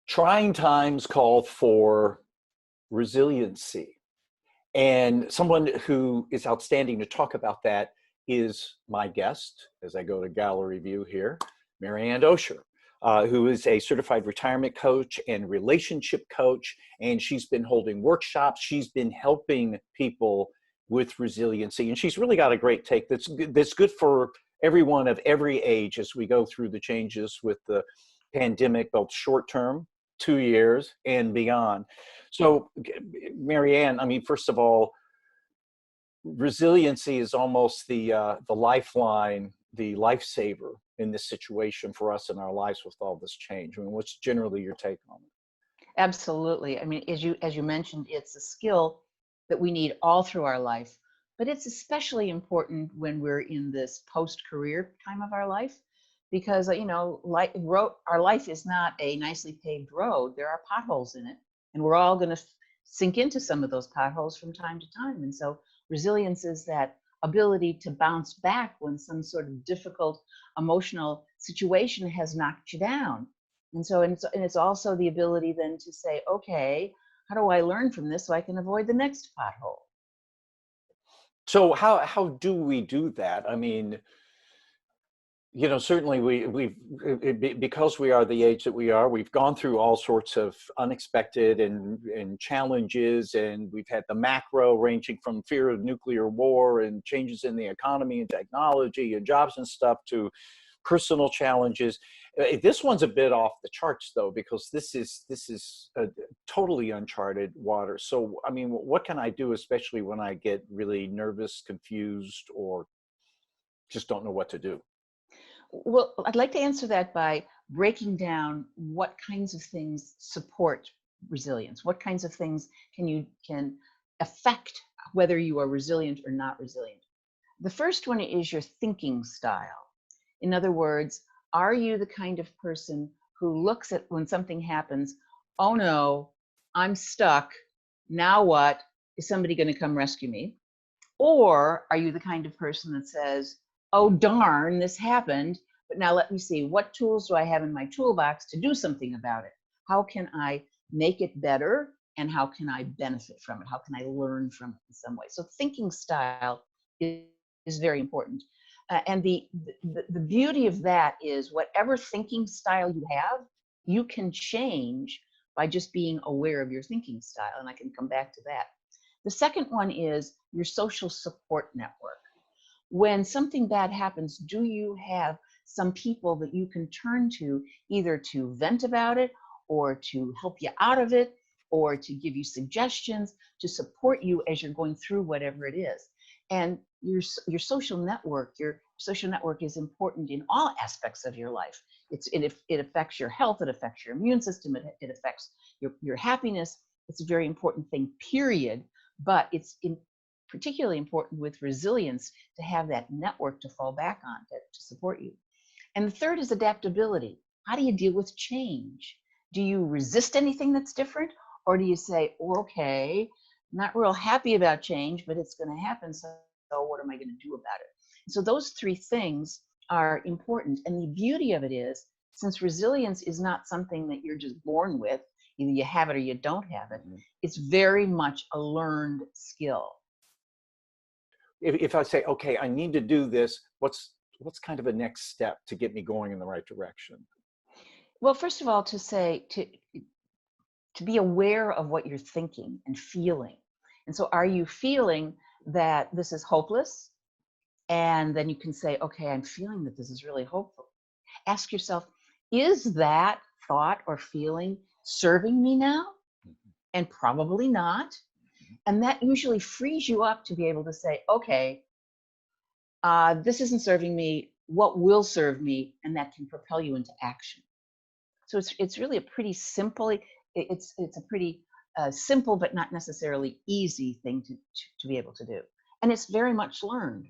Trying times call for resiliency. And someone who is outstanding to talk about that is my guest, as I go to gallery view here, Marianne Oehser, who is a certified retirement coach and relationship coach. And she's been holding workshops. She's been helping people with resiliency. And she's really got a great take that's good for everyone of every age as we go through the changes with the pandemic, both short term, 2 years, and beyond. So, Marianne, I mean, first of all, resiliency is almost the lifeline, the lifesaver in this situation for us in our lives with all this change. I mean, what's generally your take on it? Absolutely. I mean, as you mentioned, it's a skill that we need all through our life, but it's especially important when we're in this post-career time of our life, because our life is not a nicely paved road. There are potholes in it, and we're all going to sink into some of those potholes from time to time. And so resilience is that ability to bounce back when some sort of difficult emotional situation has knocked you down. And so, and it's also the ability then to say, okay, how do I learn from this so I can avoid the next pothole? So how do we do that? I mean, certainly because we are the age that we are, we've gone through all sorts of unexpected and challenges, and we've had the macro ranging from fear of nuclear war and changes in the economy and technology and jobs and stuff to personal challenges. This one's a bit off the charts though, because this is a totally uncharted water. So, I mean, what can I do, especially when I get really nervous, confused, or just don't know what to do? Well, I'd like to answer that by breaking down what kinds of things support resilience. What kinds of things can affect whether you are resilient or not resilient. The first one is your thinking style. In other words, are you the kind of person who looks at when something happens, oh no, I'm stuck. Now what? Is somebody going to come rescue me? Or are you the kind of person that says, oh darn, this happened, but now let me see, what tools do I have in my toolbox to do something about it? How can I make it better, and how can I benefit from it? How can I learn from it in some way? So thinking style is very important. And the beauty of that is whatever thinking style you have, you can change by just being aware of your thinking style. And I can come back to that. The second one is your social support network. When something bad happens, do you have some people that you can turn to either to vent about it or to help you out of it or to give you suggestions to support you as you're going through whatever it is? And your social network is important in all aspects of your life. It affects your health, it affects your immune system, it affects your happiness. It's a very important thing, period. But it's particularly important with resilience to have that network to fall back on to support you. And the third is adaptability. How do you deal with change? Do you resist anything that's different? Or do you say, oh, okay, not real happy about change, but it's going to happen. So what am I going to do about it? So those three things are important. And the beauty of it is, since resilience is not something that you're just born with, either you have it or you don't have it, it's very much a learned skill. If I say, okay, I need to do this, what's kind of a next step to get me going in the right direction? Well, first of all, to be aware of what you're thinking and feeling. And so are you feeling that this is hopeless? And then you can say, okay, I'm feeling that this is really hopeful. Ask yourself, is that thought or feeling serving me now? And probably not. And that usually frees you up to be able to say, okay, this isn't serving me. What will serve me? And that can propel you into action. So it's really a pretty simple, it's a pretty simple but not necessarily easy thing to be able to do. And it's very much learned.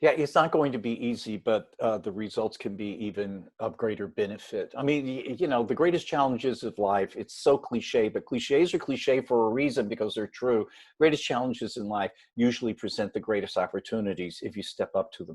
Yeah, it's not going to be easy, but the results can be even of greater benefit. I mean, the greatest challenges of life, it's so cliche, but cliches are cliche for a reason because they're true. Greatest challenges in life usually present the greatest opportunities if you step up to the